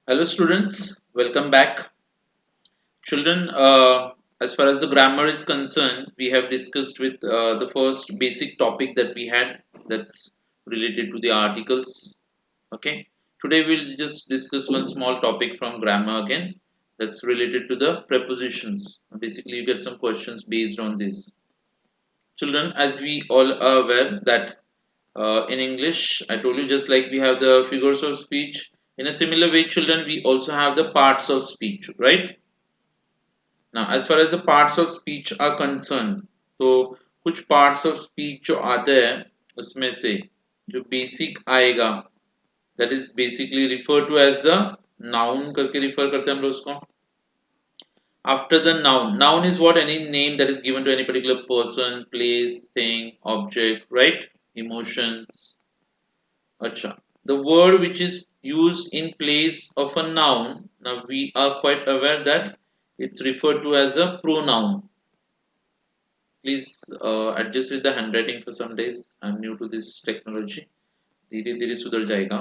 Hello students, welcome back. Children, as far as the grammar is concerned, we have discussed with the first basic topic that we had, that's related to the articles. Okay, today we'll just discuss one small topic from grammar again, that's related to the prepositions. Basically, you get some questions based on this. Children, as we all are aware that in English, I told you, just like we have the figures of speech, in a similar way, children, we also have the parts of speech, right? Now, as far as the parts of speech are concerned, तो कुछ parts of speech जो आते हैं उसमें से जो basic आएगा, that is basically referred to as the noun करके refer करते हैं हम लोग उसको. After the noun is what? Any name that is given to any particular person, place, thing, object, right? Emotions. Acha. The word which is used in place of a noun, now we are quite aware that it's referred to as a pronoun. Please adjust with the handwriting for some days. I'm new to this technology. धीरे धीरे सुधर जाएगा.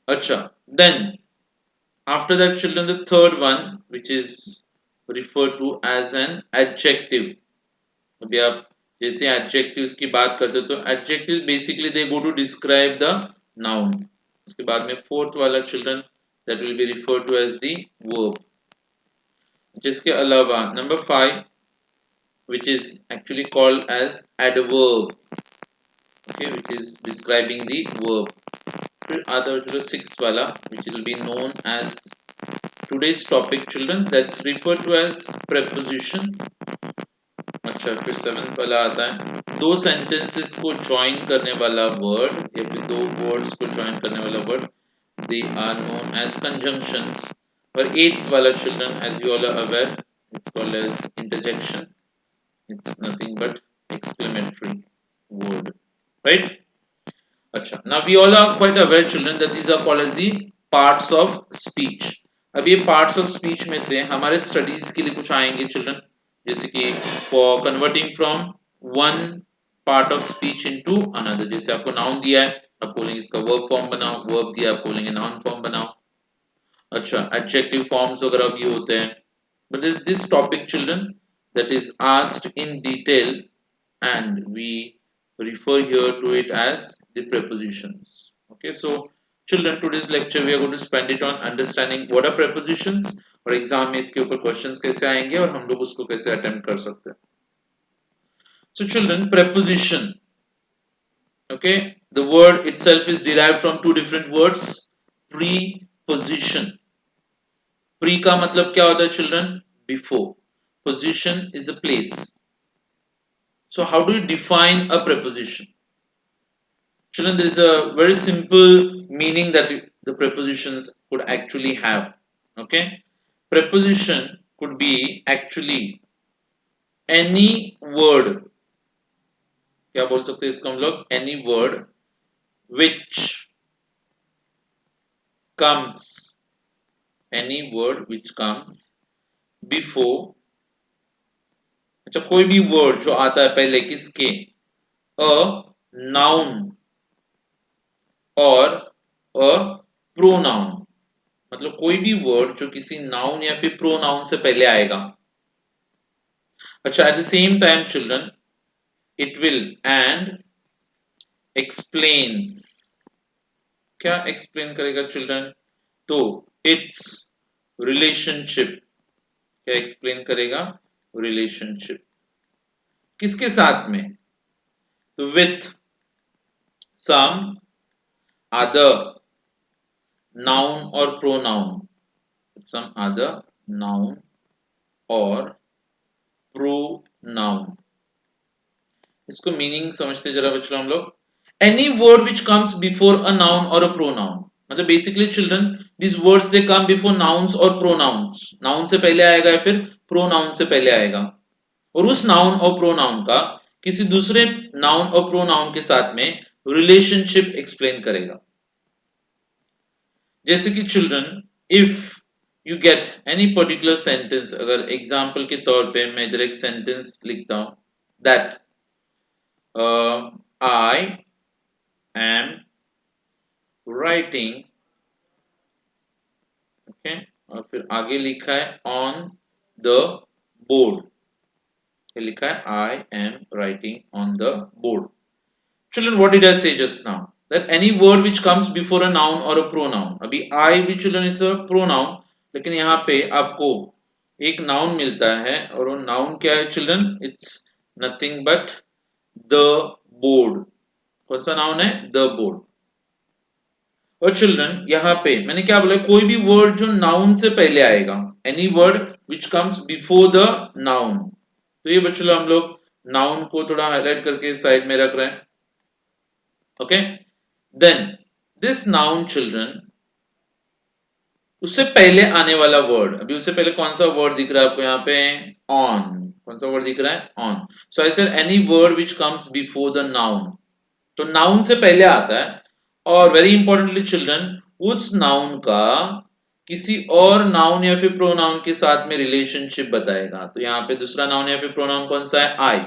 अच्छा. Then after that, children, the third one, which is referred to as an adjective. अभी आप जैसे adjectives की बात करते हो तो adjectives basically they go to describe the noun. उसके बाद में fourth वाला, children, that will be referred to as the verb. जिसके अलावा number 5, which is actually called as adverb, okay, which is describing the verb. फिर आता है चलो sixth वाला, which will be known as today's topic, children, that's referred to as preposition. अच्छा, फिर seventh वाला आता है दो सेंटेंसेस को ज्वाइन करने वाला वर्ड या फिर दो वर्ड्स को ज्वाइन करने वाला word, they are known as conjunctions. और एट्थ वाला, children, as you all are aware, it's called as interjection. It's nothing but exclamatory word, right? अच्छा, now we all are quite aware, children, that these are called as the parts of speech. अब ये parts of speech में से हमारे studies के लिए कुछ आएंगे, children, जैसे कि for converting from one part of speech into another. जैसे आपको noun दिया है, आप बोलेंगे इसका verb form बनाओ, verb दिया आप बोलेंगे noun form बनाओ. अच्छा, adjective forms वगैरह भी होते हैं. But this topic, children, that is asked in detail, and we refer here to it as the prepositions. Okay, so children, today's lecture we are going to spend it on understanding what are prepositions, और exam में इसके ऊपर questions कैसे आएंगे और हम लोग उसको कैसे अटेम्प्ट कर सकते हैं. So children, preposition, okay, the word itself is derived from two different words. Preposition, pre का मतलब क्या होता है, children? Before. Position is a place. So how do you define a preposition? Children, there is a very simple meaning that the prepositions could actually have. Okay, preposition could be actually any word. क्या बोल सकते हैं इसको हम लोग? Any word which comes, any word which comes before. अच्छा, कोई भी word जो आता है पहले किसके? A noun और a pronoun. मतलब कोई भी वर्ड जो किसी नाउन या फिर प्रोनाउन से पहले आएगा. अच्छा, at the same time, children, it will and explains. क्या एक्सप्लेन करेगा, चिल्ड्रन? तो इट्स रिलेशनशिप. क्या एक्सप्लेन करेगा? रिलेशनशिप. किसके साथ में? तो विथ सम अदर नाउन और प्रोनाउन. सम अदर नाउन और प्रोनाउन. इसको मीनिंग समझते जरा बच्चों हम लोग. Any word which comes before a noun और अ प्रोनाउन. मतलब basically, children, this words they come before nouns और प्रोनाउंस. नाउन से पहले आएगा या फिर प्रोनाउन से पहले आएगा, और उस नाउन और प्रोनाउन का किसी दूसरे नाउन और प्रोनाउन के साथ में रिलेशनशिप एक्सप्लेन करेगा. जैसे कि, children, if you get any particular sentence, अगर एग्जाम्पल के तौर पे मैं इधर एक सेंटेंस लिखता हूं, that I am writing okay, और फिर आगे लिखा है ऑन द बोर्ड, ये लिखा है आई am writing on the board. Children, what did I say just now? That any word which comes before a noun or a pronoun. अभी I भी children it's a pronoun, लेकिन यहाँ पे आपको एक noun मिलता है और वो noun क्या है children? It's nothing but the board. कौन सा noun है? The board. और चिल्ड्रन यहाँ पे मैंने क्या बोला, कोई भी वर्ड जो नाउन से पहले आएगा, any word which comes before the noun. तो ये बच्चों हम लोग नाउन को थोड़ा हाईलाइट करके साइड में रख रहे हैं. Okay, then this noun children, उससे पहले आने वाला वर्ड, अभी उससे पहले कौन सा वर्ड दिख रहा है आपको यहाँ पे? ऑन. कौन सा वर्ड दिख रहा है? On. So I said any word which comes before the noun. तो नाउन से पहले आता है, और वेरी इंपॉर्टेंटली चिल्ड्रन उस नाउन का किसी और नाउन या फिर प्रोनाउन के साथ में रिलेशनशिप बताएगा. तो यहाँ पे दूसरा नाउन या फिर प्रोनाउन कौन सा है? I.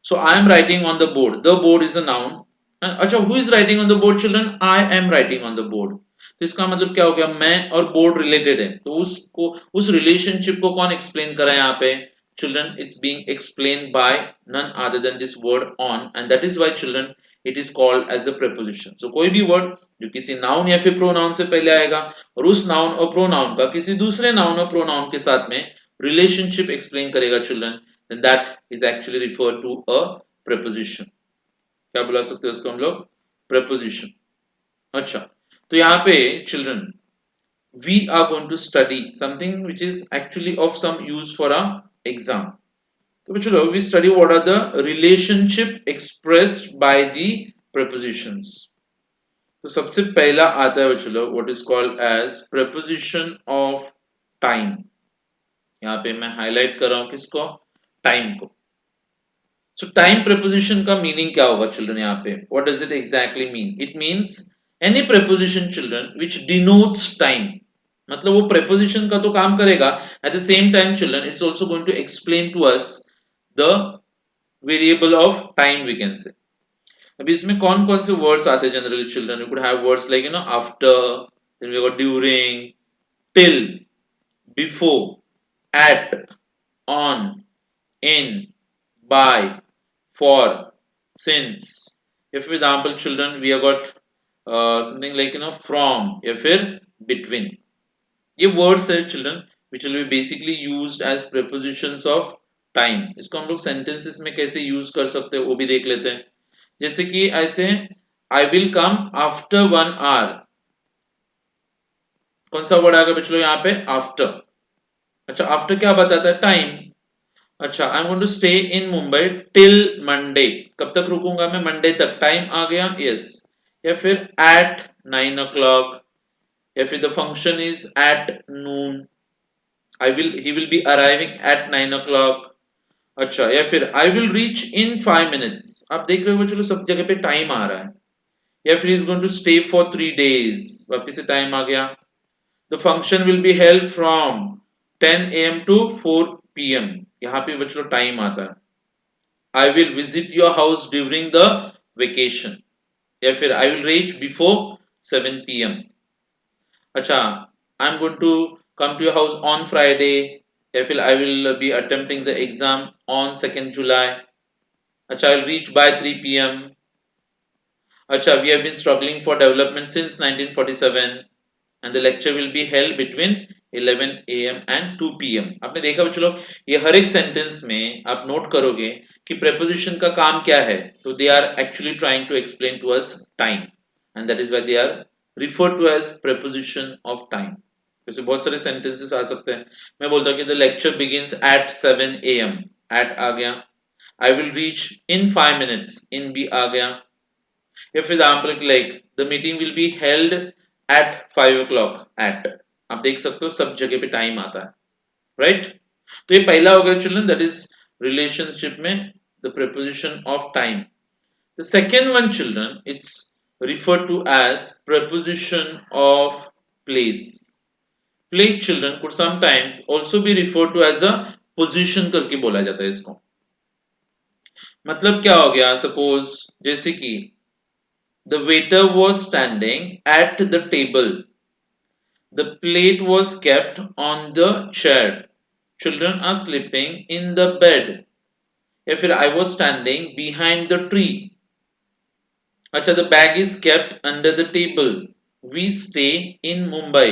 So I am writing on the board. The board is a noun. अच्छा, who is writing on the board children? I am writing on the board. तो इसका मतलब क्या हो गया? मैं और बोर्ड रिलेटेड है, तो उसको उस रिलेशनशिप को कौन एक्सप्लेन कर रहा है यहाँ पे? Children, it's being explained by none other than this word on, and that is why children it is called as a preposition. So कोई भी word जो किसी noun या फिर pronoun से पहले आएगा और उस noun और pronoun का किसी दूसरे noun और pronoun के साथ में relationship explain करेगा children, then that is actually referred to a preposition. क्या बुला सकते हैं उसको हम लोग? preposition. अच्छा, तो यहाँ पे children we are going to study something which is actually of some use for a exam. तो चलो we study what are the relationship expressed by the prepositions. तो सबसे पहला आता है चलो what is called as preposition of time. यहाँ पे मैं हाईलाइट कर रहा हूं किसको? टाइम को. So time preposition का मीनिंग क्या होगा चिल्ड्रन? यहाँ पे what does it exactly mean? It means any preposition children which denotes time. मतलब वो preposition का तो काम करेगा, at the same time children it's also going to explain to us the variable of time we can say. अभी इसमें कौन कौन से वर्ड्स आते हैं generally children? You could have words like after, then we got during, till, before, at, on, in, by, for, since. या फिर example children we have got something like from या फिर बिटवीन. ये वर्ड्स है children which will be basically used as prepositions of time. इसको हम लोग sentences में कैसे यूज कर सकते हैं वो भी देख लेते हैं. जैसे कि ऐसे I will come after 1 hour. कौन सा वर्ड आएगा बच्चों यहाँ पे? आफ्टर. अच्छा, आफ्टर क्या बताता है? टाइम. अच्छा, I am going to stay in Mumbai till Monday. कब तक रुकूंगा मैं? मंडे तक. टाइम आ गया? यस. या फिर एट 9 o'clock, या फिर the function is at noon. He will be arriving at 9 o'clock. अच्छा, या फिर I will reach in 5 minutes. आप देख रहे हो बच्चों सब जगह पे टाइम आ रहा है. या फिर is going to stay for 3 days. वापिस से टाइम आ गया. The function will be held from 10 AM to 4 PM. यहाँ पे बच्चों टाइम आता है. I will visit your house during the vacation. या फिर I will reach before 7 PM. अच्छा, I am going to come to your house on Friday. या फिर I will be attempting the exam on 2nd July. अच्छा, आई will reach by 3 PM. अच्छा, we have been struggling for development since 1947 and the lecture will be held between 11 AM and 2 PM. आपने देखा बच्चों लोग, ये हर एक सेंटेंस में आप नोट करोगे कि preposition का काम क्या है. तो they are actually trying to explain to us time and that is why they are referred to as preposition of time. जैसे बहुत सारे sentences आ सकते हैं. मैं बोलता हूँ कि the lecture begins at 7 AM. at आ गया. I will reach in 5 minutes. in भी आ गया. If example like the meeting will be held at 5 o'clock. at आप देख सकते हो सब जगह पे टाइम आता है, राइट? तो ये पहला हो गया चिल्ड्रन, दैट इज रिलेशनशिप में the preposition of time. The second one children, it's referred to as preposition of place. Place children could sometimes also be referred to as a position करके बोला जाता है इसको. मतलब क्या हो गया? सपोज जैसे कि the waiter was standing at the table. The plate was kept on the chair. Children are sleeping in the bed. या फिर I was standing behind the tree. अच्छा, the bag is kept under the table. We stay in Mumbai.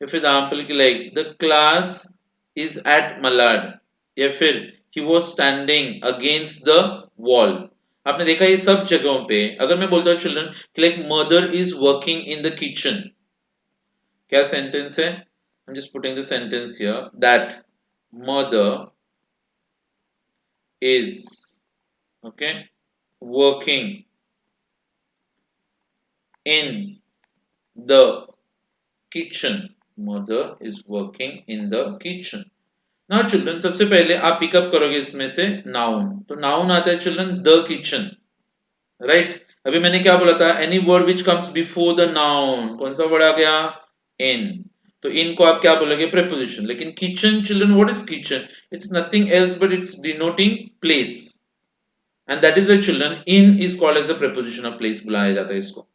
या फिर example की like the class is at Malad. या फिर he was standing against the wall. आपने देखा ये सब जगहों पे अगर मैं बोलता हूँ चिल्ड्रन कि like mother is working in the kitchen, क्या सेंटेंस है? I'm just putting the sentence here that mother is okay working in the kitchen. Mother is working in the kitchen. Now children, सबसे पहले आप pickup करोगे इसमें से noun, तो noun आता है चिल्ड्रन द किचन, राइट? अभी मैंने क्या बोला था? Any word which comes before the noun, कौन सा वर्ड आ गया? इन। तो इन को आप क्या बोलोगे? प्रेपोजिशन। लेकिन kitchen children, what is kitchen? It's nothing else but it's denoting place, and that is the children in is called as a preposition of place, बुलाया जाता है इसको।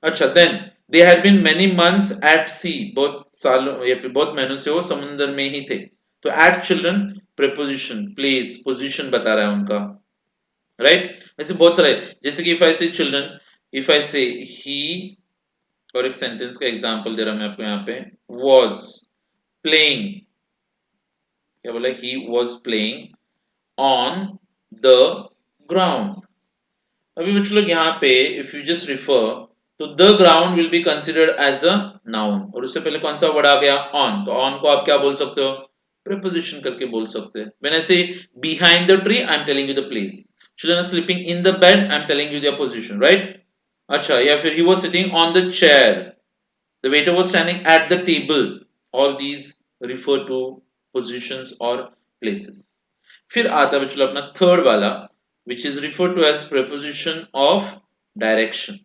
अच्छा, then they had been many months at sea, बहुत सालों या फिर बहुत महीनों से वो समुद्र में ही थे। तो at children preposition, place, position बता रहा है उनका, राइट? ऐसे बहुत सारे, जैसे कि इफ आई से चिल्ड्रन, इफ आई से ही, और एक सेंटेंस का एग्जांपल दे रहा हूं मैं आपको यहाँ पे, वाज प्लेइंग, क्या बोला? He was playing on the ground. अभी बच्चों लोग यहाँ पे इफ यू जस्ट रिफर, तो the ground will be considered as a noun, और उससे पहले कौन सा वर्ड आ गया? ऑन। तो ऑन को आप क्या बोल सकते हो? प्रीपोजिशन करके बोल सकते हैं। When I say behind the tree, I am telling you the place. Children are sleeping in the bed, I am telling you their position, right? अच्छा, या फिर he was sitting on the chair, the waiter was standing at the table. All these refer to positions और places. फिर आता है बच्चों अपना third वाला, which is referred to as preposition of direction.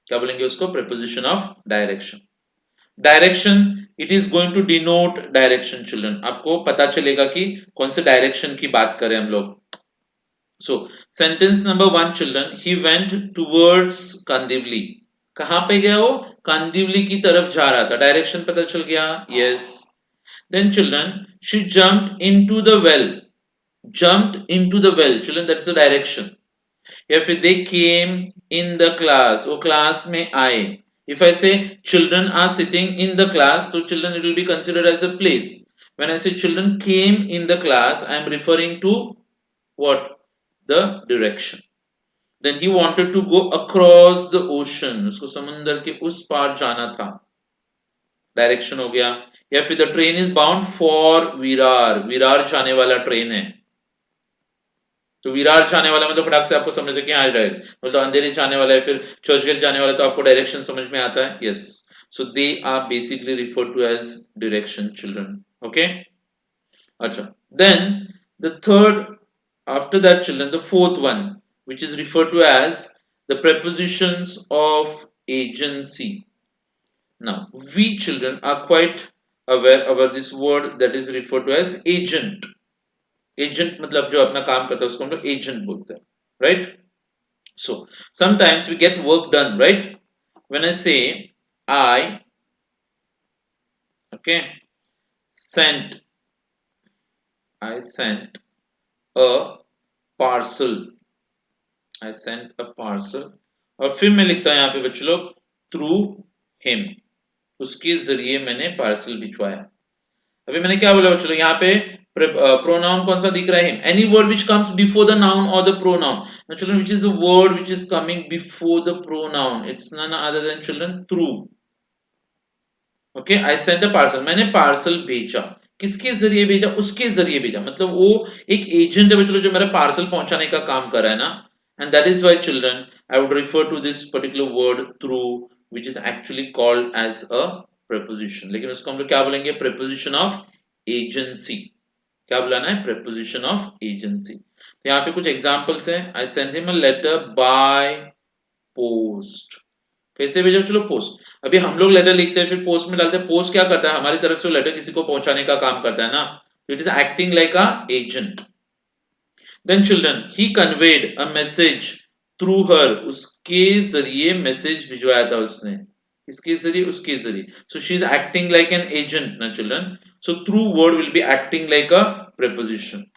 क्या बोलेंगे उसको? preposition of direction. Direction, it is going to denote direction children. आपको पता चलेगा कि कौन से direction की बात करें हम लोग। So sentence number 1 children, he went towards Kandivli. कहां पे गया वो? कांदिवली की तरफ जा रहा था। डायरेक्शन पता चल गया? Yes. Then children, she jumped into the well. Jumped into the well, children, that's the direction. If they came in the class, वो class में आए। If I say children are sitting in the class, so children, it will be considered as a place. When I say children came in the class, I am referring to what? The direction. Then he wanted to go across the ocean. उसको समुंदर के उस पार जाना था। Direction हो गया। या फिर the train is bound for Virar, Virar जाने वाला ट्रेन है। तो विरार जाने वाला मतलब फटाक से आपको समझ कि हाँ राइट, मतलब अंधेरी जाने वाला है, फिर चर्चगेट जाने वाला, तो आपको डायरेक्शन समझ में आता है। Yes, so they are basically referred to as direction children. Okay, अच्छा, then the third, after that children, the fourth one which is referred to as the prepositions of agency. Now we children are quite aware about this word that is referred to as agent. Agent मतलब जो अपना काम करता है उसको हम लोग agent बोलते हैं, right? So sometimes we get work done, right? When I say I okay sent, I sent a parcel, I sent a parcel, और फिर मैं लिखता हूं यहाँ पे बच्चों लोग थ्रू हिम, उसके जरिए मैंने पार्सल भिजवाया। अभी मैंने क्या बोला बच्चों, यहाँ पे प्रोनाउन कौन सा दिख रहा है? Any word which comes before the noun और the pronoun. Children, which is the word which is coming before the pronoun? It's none other than children through. Okay, I sent a parcel, मैंने parcel भेजा। किसके जरिए भेजा? उसके जरिए भेजा, मतलब वो एक एजेंट है बच्चों जो मेरा पार्सल पहुंचाने का काम कर रहा है ना। And that is why children I would refer to this particular word through, which is actually called as a preposition। लेकिन उसको हम लोग क्या बोलेंगे? preposition of agency। क्या बुलाना है? preposition of agency। तो यहाँ पे कुछ एग्जांपल्स हैं। I sent him a letter by post। कैसे भेजा? चलो पोस्ट। अभी हम लोग लेटर लिखते हैं फिर पोस्ट में डालते हैं। पोस्ट क्या करता है? हमारी तरफ से वो लेटर किसी को पहुंचाने का काम करता है ना। It is acting like a agent. Then children, he conveyed a message through her, उसके जरिए मैसेज भिजवाया था उसने। इसके जरिए उसके जरिए. So she is acting like an agent ना children. So through word will be acting like a preposition.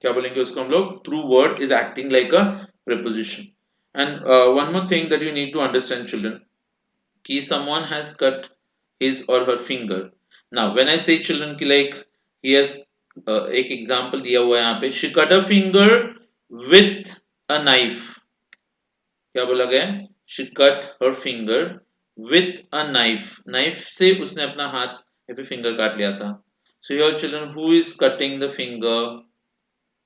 क्या बोलेंगे उसको हम लोग? Through word is acting like a preposition. And one more thing that you need to understand children, कि someone has cut his or her finger. Now when I say children कि like he has एक example दिया हुआ है यहाँ पे, she cut a finger with a knife. क्या बोला गया है? She cut her finger with a knife. Knife से उसने अपना हाथ या फिर finger काट लिया था. So here children, who is cutting the finger?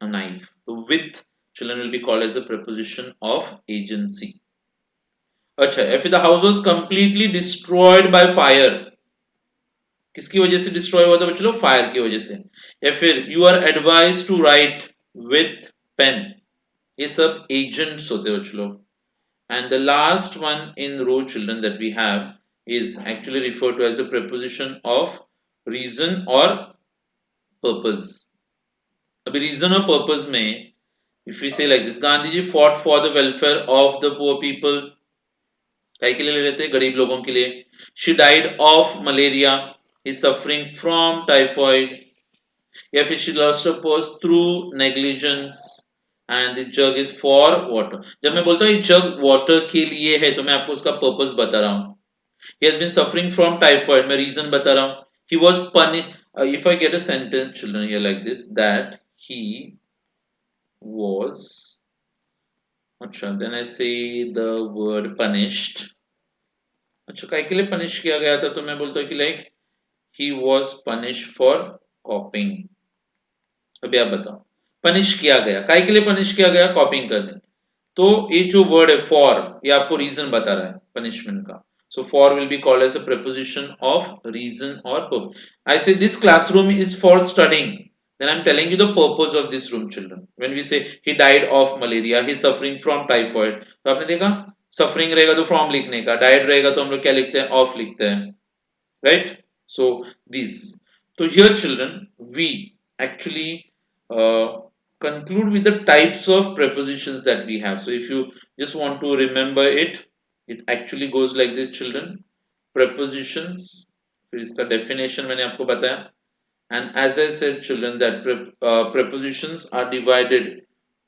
A knife. So with children will be called as a preposition of agency. अच्छा, if the house was completely destroyed by fire, किसकी वजह से डिस्ट्रॉय हुआ था बच्चों? फायर की वजह से. या फिर you are advise to write with pen, ये सब एजेंट्स होते हैं बच्चों. And the last one in row children that we have is actually referred to as a preposition of reason or purpose. अभी reason or purpose में if we say like this, Gandhi ji fought for the welfare of the poor people. काय के लिए ले लेते हैं? गरीब लोगों के लिए. She died of malaria. He's suffering from typhoid. या फिर she lost her purse through negligence. And the jug is for water. जब मैं बोलता हूँ ये jug water के लिए है तो मैं आपको उसका purpose बता रहा हूँ. He has been suffering from typhoid. मैं reason बता रहा हूँ. He was punished. If I get a sentence children here like this, that he was, अच्छा, then I say the word punished. अच्छा, काय के लिए punish किया गया था? तो मैं बोलता हूँ कि like he was punished for copying. अभी आप बताओ, पनिश किया गया, काय के लिए पनिश किया गया? कॉपिंग करने. तो ये जो वर्ड है फॉर, ये आपको रीजन बता रहा है पनिशमेंट का. So for will be called as a preposition of reason or purpose. I say this classroom is for studying. Then I'm telling you the purpose of this room, children. When we say he died of malaria, he's suffering from typhoid. तो आपने देखा, suffering रहेगा तो from लिखने का, died रहेगा तो हम लोग क्या लिखते हैं? Of लिखते हैं, right? So these. So here, children, we actually uh, conclude with the types of prepositions that we have. So if you just want to remember it, it actually goes like this children. Prepositions, फिर इसका definition मैंने आपको बताया. And as I said children that prepositions are divided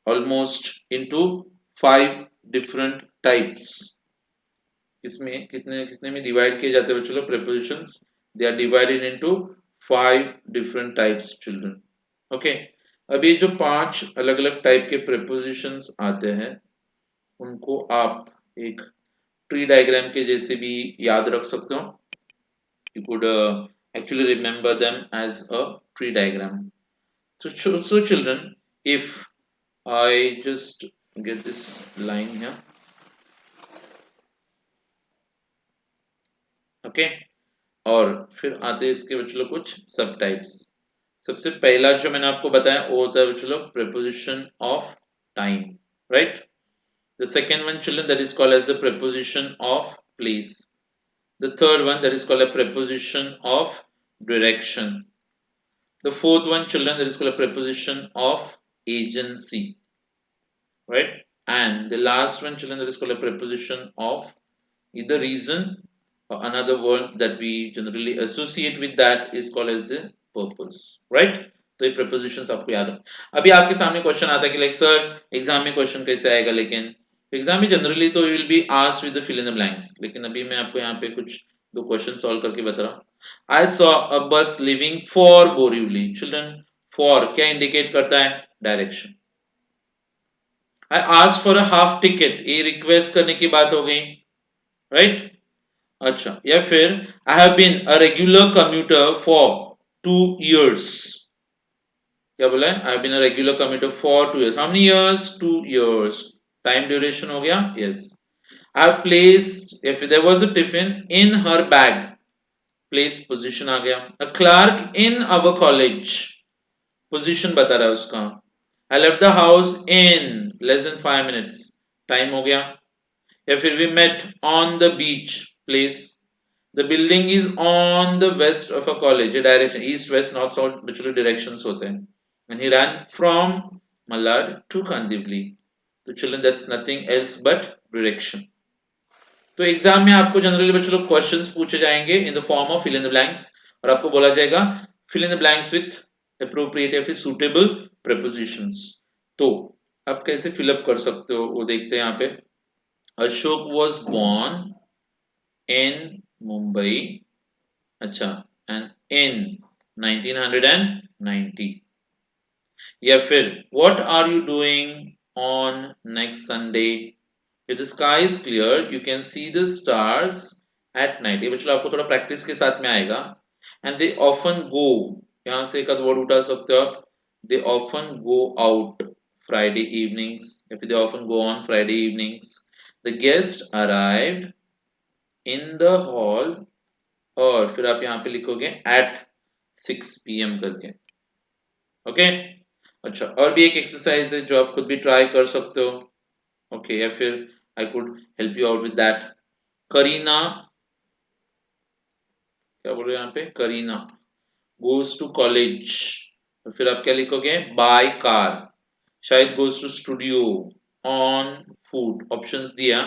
almost into 5 different types. इसमें कितने कितने में divide किए जाते हैं बच्चों? prepositions, they are divided into 5 different types children. Okay. अभी जो 5 अलग अलग टाइप के prepositions आते हैं उनको आप एक ट्री डायग्राम के जैसे भी याद रख सकते हो. You could actually remember them as a tree diagram. So children, if I just get this line here, okay, और फिर आते हैं इसके बच्चों कुछ सब टाइप्स. सबसे पहला जो मैंने आपको बताया वो होता है बच्चों preposition of time, right? The second one children that is called as the preposition of place. The third one that is called a preposition of direction. The fourth one children that is called a preposition of agency, right? And the last one children that is called a preposition of either reason or another word that we generally associate with that is called as the purpose, right? तो ये prepositions आपको याद है. अभी आपके सामने question आता है कि लाइक सर एग्जाम में क्वेश्चन कैसे आएगा, लेकिन एग्जाम में जनरली तो you will be asked with the fill in the blanks, लेकिन अभी मैं आपको यहाँ पे कुछ दो क्वेश्चन सॉल्व करके बता रहा हूँ. आई saw a bus living for Borivali. Children, for क्या इंडिकेट करता है? Direction. I asked for a half ticket, ये रिक्वेस्ट करने की बात हो गई, राइट? अच्छा, या फिर I have been a regular commuter for 2 years. क्या बोला है? I have been a regular commuter for 2 years. How many years? 2 years. Time duration हो गया, yes. I have placed, if there was a tiffin in her bag, place position आ गया. A clerk in our college, position बता रहा है उसका. I left the house in less than 5 minutes, time हो गया. या फिर we met on the beach, place. The building is on the west of a college, a direction, east, west, north, south, literally directions होते हैं. And he ran from Malad to Kandivli. So children, that's nothing else but direction. तो exam में आपको generally बच्चों लोग questions पूछे जाएंगे in the form of fill in the blanks, और आपको बोला जाएगा fill in the blanks with appropriate या फिर सुटेबल prepositions। तो आप कैसे फिलअप कर सकते हो वो देखते हैं यहाँ पे। Ashok was born in Mumbai, अच्छा, एंड इन 1990। या फिर what are you doing on next Sunday, if the sky is clear you can see the stars at night। ये बच्चों आपको थोड़ा प्रैक्टिस के साथ में आएगा। एंड दे ऑफन गो, यहाँ से एक आध वर्ड उठा सकते हो आप। They often go out Friday evenings, या फिर they often go on Friday evenings. The guest arrived in the hall, और फिर आप यहाँ पे लिखोगे एट 6 PM करके। ओके, अच्छा, और भी एक एक्सरसाइज है जो आप खुद भी ट्राई कर सकते हो। ओके, या फिर I could help you out with that. Kareena, क्या बोल रहे हैं यहाँ पे, करीना गोज टू कॉलेज, तो फिर आप क्या लिखोगे, बाय कार। शायद goes to studio, on food, options दिया।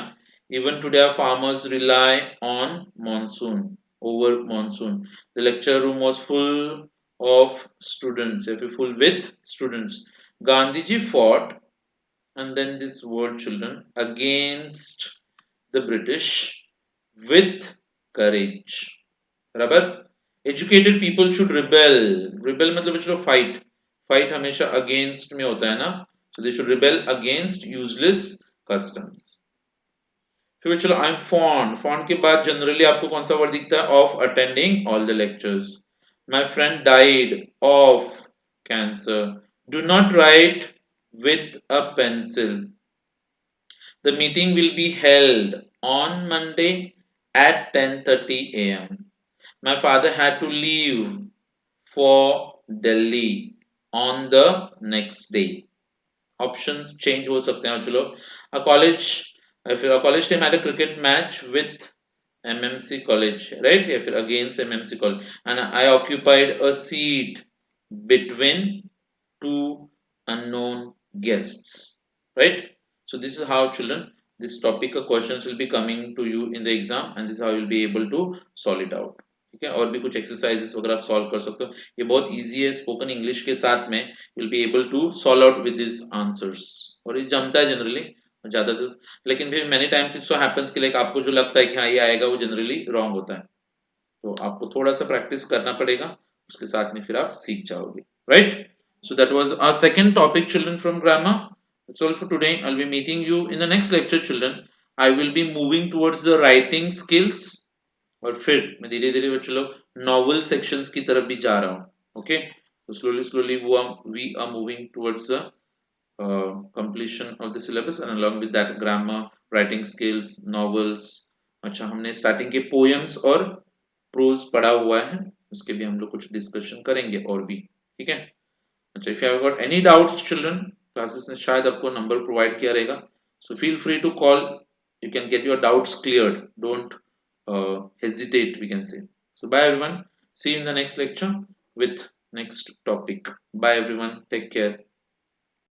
Even today farmers rely on monsoon, over monsoon. The lecture room was full of students, या फिर full with students. Gandhi ji fought, and then this word children, against the British with courage। बराबर। Educated people should rebel, rebel मतलब बच्चों fight, fight हमेशा against में होता है ना, so they should rebel against useless customs. फिर चलो आई एम फॉन्ड, फॉन्ड के बाद जनरली आपको कौन सा वर्ड दिखता है, of attending all the lectures. My friend died of cancer, do not right with a pencil। The meeting will be held on Monday at 10:30 a.m. My father had to leave for Delhi on the next day। Options change हो सकते हैं चलो। A college, if a college team had a cricket match with MMC college, right? या फिर against MMC college, and I occupied a seat between two unknown guests, right? So this is how children, this topic of questions will be coming to you in the exam, and this is how you'll be able to solve it out। ठीक है, और भी कुछ exercises वगैरह आप solve कर सकते हो, ये बहुत इजी है, स्पोकन इंग्लिश के साथ में you'll be able to solve out with these answers। और ये जमता है जनरली ज्यादा तो, लेकिन फिर many times it so happens कि लाइक आपको जो लगता है कि हाँ ये आएगा वो जनरली रॉन्ग होता है, तो आपको थोड़ा सा प्रैक्टिस करना पड़ेगा, उसके साथ में फिर आप सीख जाओगे, right. So that was our second topic, children, from grammar। That's all for today। I'll be meeting you in the next lecture, children। I will be moving towards the writing skills, और फिर मैं धीरे धीरे बच्चों लोग novel sections की तरफ भी जा रहा हूँ। ओके, तो slowly we are moving towards the completion of the syllabus, and along with that grammar, writing skills, novels। अच्छा, हमने स्टार्टिंग के पोएम्स और प्रोज पढ़ा हुआ है, उसके भी हम लोग कुछ डिस्कशन करेंगे और भी, ठीक है। अच्छा, if you have got any doubts children, classes ने शायद आपको नंबर प्रोवाइड किया रहेगा, so feel free to call, you can get your doubts cleared, don't hesitate, we can say। So bye everyone, see you in the next lecture with next topic। Bye everyone, take care।